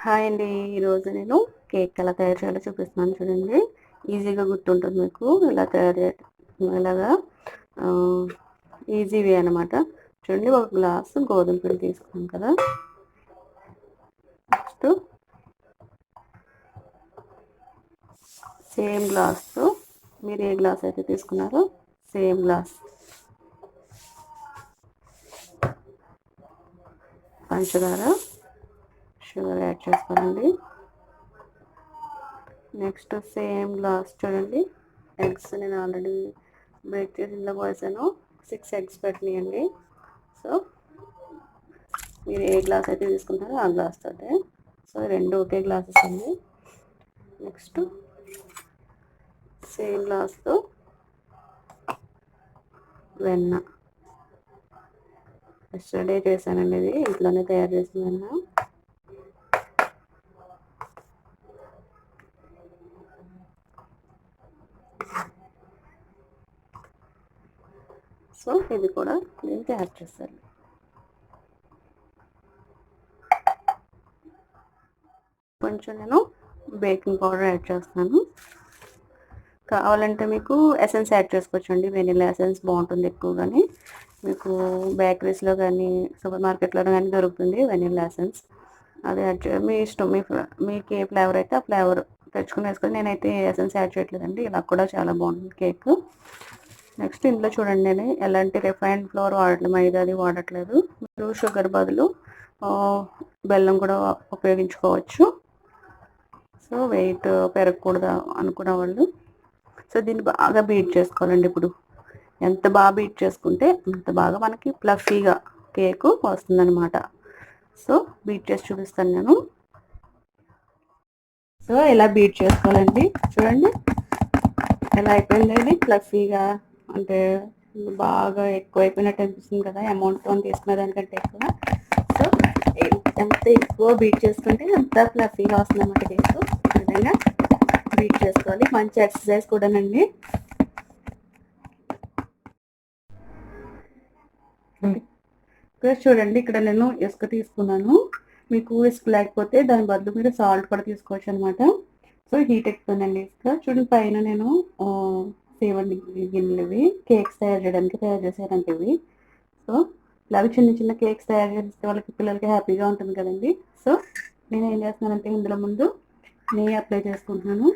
Hi అండి. ఈరోజు నేను కేక్ ఎలా తయారు చేయాలో చూపిస్తున్నాను చూడండి. ఈజీగా గుర్తుంటుంది మీకు ఇలా ఇలాగా ఈజీ వే అనమాట. చూడండి, ఒక గ్లాసు గోధుమ పిండి తీసుకున్నాం కదా. నెక్స్ట్ సేమ్ గ్లాస్తో మీరు ఏ గ్లాస్ అయితే తీసుకున్నారో సేమ్ గ్లాస్ పంచదార, షుగర్ యాడ్ చేసుకోండి. నెక్స్ట్ సేమ్ గ్లాస్ చూడండి, ఎగ్స్ నేను ఆల్రెడీ బ్రేక్ చేసి ఇంట్లో పోసాను. 6 ఎగ్స్ పెట్టినాయండి. సో మీరు ఏ గ్లాస్ అయితే తీసుకుంటారో ఆ గ్లాస్ తోటే. సో రెండు ఒకే గ్లాసెస్ అండి. నెక్స్ట్ సేమ్ గ్లాస్తో వెన్న. ఎస్టర్డే చేశానండి, ఇది ఇంట్లోనే తయారు చేసిన వెన్న. సో ఇది కూడా నేను తయారు చేస్తాను. కొంచెం నేను బేకింగ్ పౌడర్ యాడ్ చేస్తాను. కావాలంటే మీకు ఎసెన్స్ యాడ్ చేసుకోవచ్చండి. వెనిలా ఎసెన్స్ బాగుంటుంది ఎక్కువగాని. మీకు బేకరీస్లో కానీ సూపర్ మార్కెట్లో కానీ దొరుకుతుంది వెనిలా ఎసెన్స్. అది యాడ్ మీ ఇష్టం, మీకు ఏ ఫ్లేవర్ అయితే ఆ ఫ్లేవర్ తెచ్చుకుని వేసుకొని. నేనైతే ఎసెన్స్ యాడ్ చేయట్లేదండి. ఇలా కూడా చాలా బాగుంటుంది కేక్. నెక్స్ట్ ఇందులో చూడండి, నేను ఎలాంటి రిఫైన్డ్ ఫ్లోర్ వాడట్లేదు, మైదా అది వాడట్లేదు. మీరు షుగర్ బదులు బెల్లం కూడా ఉపయోగించుకోవచ్చు. సో వెయిట్ పెరగకూడదు అనుకున్న వాళ్ళు సో దీన్ని బాగా బీట్ చేసుకోవాలండి. ఇప్పుడు ఎంత బాగా బీట్ చేసుకుంటే అంత బాగా మనకి ఫ్లఫీగా కేకు వస్తుందన్నమాట. సో బీట్ చేసి చూపిస్తాను నేను. సో ఎలా బీట్ చేసుకోవాలండి చూడండి, ఎలా అయిపోయింది ఫ్లఫీగా. అంటే బాగా ఎక్కువ అయిపోయినట్టు అనిపిస్తుంది కదా, అమౌంట్తో తీసుకునే దానికంటే ఎక్కువ. సో ఎంత ఎక్కువ బీట్ చేసుకుంటే అంత ఫ్లఫీగా వస్తుంది అన్నమాట కేక్. ఈ విధంగా బీట్ చేసుకోవాలి. మంచి ఎక్సర్సైజ్ కూడానండి. ఇక్కడ చూడండి, ఇక్కడ నేను ఇసుక తీసుకున్నాను. మీకు ఇసుక లేకపోతే దాని బదులు మీరు సాల్ట్ కూడా తీసుకోవచ్చు అనమాట. సో హీట్ ఎక్కుతుందండి ఇసుక. చూడండి, పైన నేను 7 గిన్నెలు ఇవి కేక్స్ తయారు చేసానంటే ఇవి. సో ఇలాగ చిన్న చిన్న కేక్స్ తయారు చేస్తే వాళ్ళకి పిల్లలకి హ్యాపీగా ఉంటుంది కదండి. సో నేను ఏం చేస్తున్నానంటే ఇందులో ముందు నెయ్యి అప్లై చేసుకుంటున్నాను.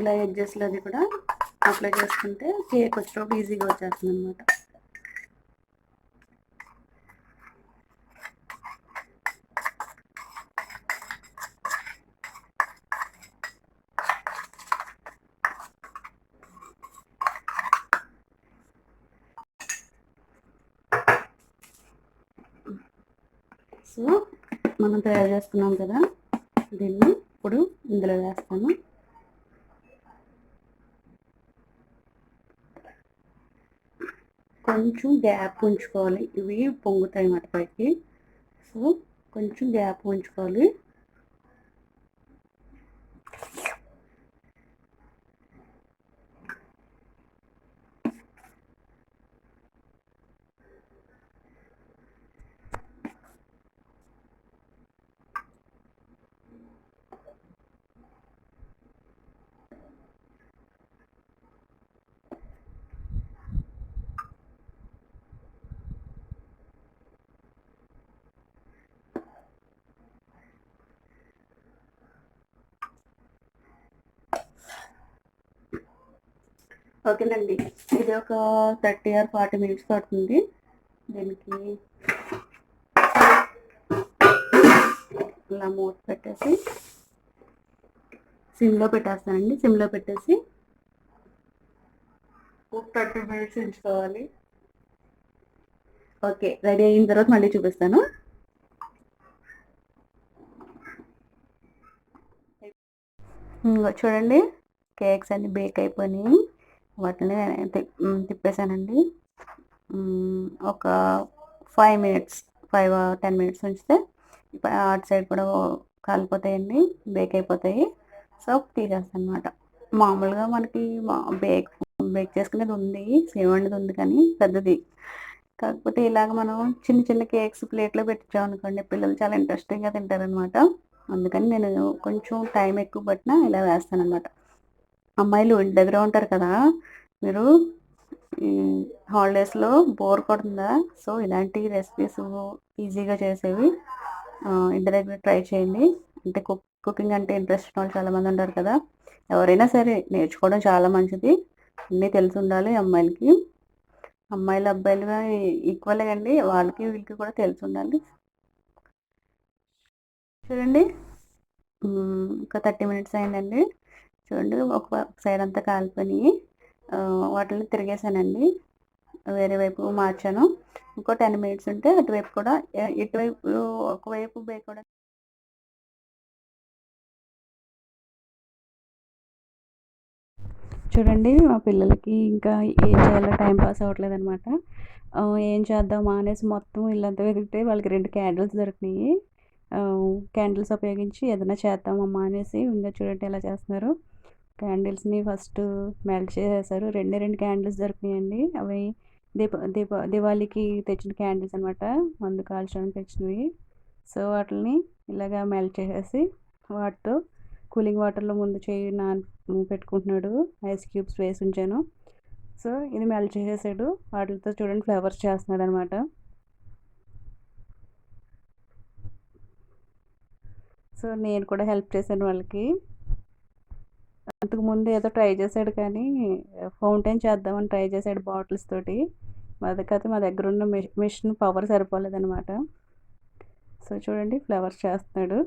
ఇలా ఎడ్జెస్లో అది కూడా అప్లై చేసుకుంటే కేక్ వచ్చేటప్పుడు ఈజీగా వచ్చేస్తుంది అనమాట. సో మనం తయారు చేసుకున్నాం కదా, దీన్ని ఇప్పుడు ఇందులో వేస్తాను. కొంచెం గ్యాప్ ఉంచుకోవాలి, ఇవి పొంగుతాయి అన్నమాట పైకి. సో కొంచెం గ్యాప్ ఉంచుకోవాలి. ఓకేనండి, ఇది ఒక 30 or 40 minutes పడుతుంది. దీనికి ఇలా మూత పెట్టేసి సిమ్లో పెట్టేస్తానండి. సిమ్లో పెట్టేసి ఒక 30 minutes ఉంచుకోవాలి. ఓకే, రెడీ అయిన తర్వాత మళ్ళీ చూపిస్తాను. చూడండి, కేక్స్ అన్ని బేక్ అయిపోయినాయి. వాటిని తిప్పేసానండి. ఒక 5 minutes 5 or 10 minutes ఉంచితే అటు సైడ్ కూడా కాలిపోతాయండి, బేక్ అయిపోతాయి. సో తీసేస్తాను అనమాట. మామూలుగా మనకి బేక్ బేక్ చేసుకునేది ఉంది, సేవ్ అనేది ఉంది కానీ పెద్దది. కాకపోతే ఇలాగ మనం చిన్న చిన్న కేక్స్ ప్లేట్లో పెట్టించామనుకోండి, పిల్లలు చాలా ఇంట్రెస్టింగ్గా తింటారనమాట. అందుకని నేను కొంచెం టైం ఎక్కువ పట్టినా ఇలా వేస్తానన్నమాట. అమ్మాయిలు ఇంటి దగ్గర ఉంటారు కదా, మీరు హాలిడేస్లో బోర్ కొడుతుందా? సో ఇలాంటి రెసిపీస్ ఈజీగా చేసేవి ఇంటి దగ్గర ట్రై చేయండి. అంటే కుకింగ్ అంటే ఇంట్రెస్ట్ ఉన్న వాళ్ళు చాలామంది ఉంటారు కదా, ఎవరైనా సరే నేర్చుకోవడం చాలా మంచిది. అన్నీ తెలిసి ఉండాలి అమ్మాయిలకి. అమ్మాయిలు అబ్బాయిలుగా ఈక్వలే అండి, వాళ్ళకి వీళ్ళకి కూడా తెలిసి ఉండాలి. చూడండి, ఒక 30 మినిట్స్ అయిందండి. చూడండి, ఒక సైడ్ అంతా కాలిపోయి వాటిని తిరిగేసానండి, వేరే వైపు మార్చాను. ఇంకో 10 మినిట్స్ ఉంటే అటువైపు కూడా, ఇటువైపు ఒకవైపు బేక్ కూడా. చూడండి, మా పిల్లలకి ఇంకా ఏం చేయాలో టైం పాస్ అవ్వట్లేదు అనమాట. ఏం చేద్దామా అనేసి మొత్తం ఇల్లంతా వెతికితే వాళ్ళకి 2 క్యాండిల్స్ దొరికినాయి. క్యాండిల్స్ ఉపయోగించి ఏదైనా చేద్దామమ్మా అనేసి ఇంకా చూడండి ఎలా చేస్తున్నారు. క్యాండిల్స్ని ఫస్ట్ మెల్ట్ చేసేసారు. 2 క్యాండిల్స్ దొరికినాయండి. అవి దివాళీకి తెచ్చిన క్యాండిల్స్ అనమాట, మందు కాల్చడానికి తెచ్చినవి. సో వాటిని ఇలాగా మెల్ట్ చేసేసి వాటితో కూలింగ్ వాటర్లో ముందు చేయి పెట్టుకుంటున్నాడు. ఐస్ క్యూబ్స్ వేసి ఉంచాను. సో ఇది మెల్ట్ చేసేసాడు. వాటితో చూడండి ఫ్లవర్స్ చేస్తున్నాడు అనమాట. సో నేను కూడా హెల్ప్ చేశాను వాళ్ళకి. అంతకుముందు ఏదో ట్రై చేశాడు కానీ ఫౌంటైన్ చేద్దామని ట్రై చేశాడు బాటిల్స్ తోటి. మా దగ్గర ఉన్న మిషన్ పవర్ సరిపోలేదనమాట. సో చూడండి ఫ్లవర్స్ చేస్తున్నాడు.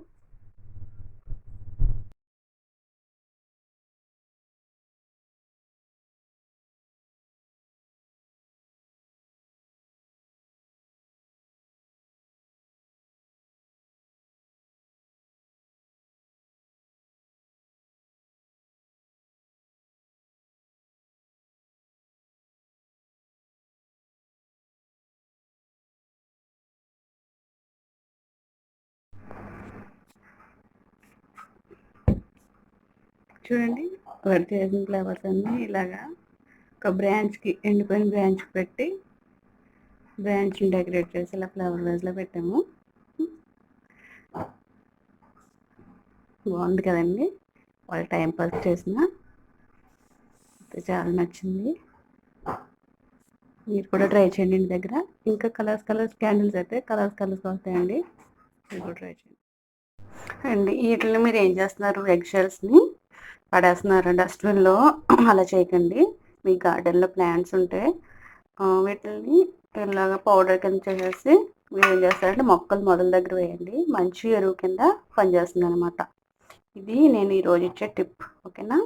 చూడండి, వాడు చేసిన ఫ్లవర్స్ అన్నీ ఇలాగా ఒక బ్రాంచ్కి, ఎండిపోయిన బ్రాంచ్కి పెట్టి బ్రాంచ్ని డెకరేట్ చేసి ఇలా ఫ్లవర్ వేస్లో పెట్టాము. బాగుంది కదండి, వాళ్ళు టైం పాస్ చేసిన చాలా నచ్చింది. మీరు కూడా ట్రై చేయండి ఇంటి దగ్గర. ఇంకా కలర్స్ క్యాండిల్స్ అయితే కలర్స్ వస్తాయండి, మీరు కూడా ట్రై చేయండి అండి. వీటిని మీరు ఏం చేస్తున్నారు, ఎగ్ షెల్స్ని పడేస్తున్నారు డస్ట్బిన్లో. అలా చేయకండి. మీ గార్డెన్లో ప్లాంట్స్ ఉంటే వీటిని ఇలాగా పౌడర్ కింద చేసేసి మీరు ఏం చేస్తారంటే మొక్కలు మొదల దగ్గర వేయండి. మంచి ఎరువు కింద పనిచేస్తుంది అనమాట. ఇది నేను ఈరోజు ఇచ్చే టిప్. ఓకేనా?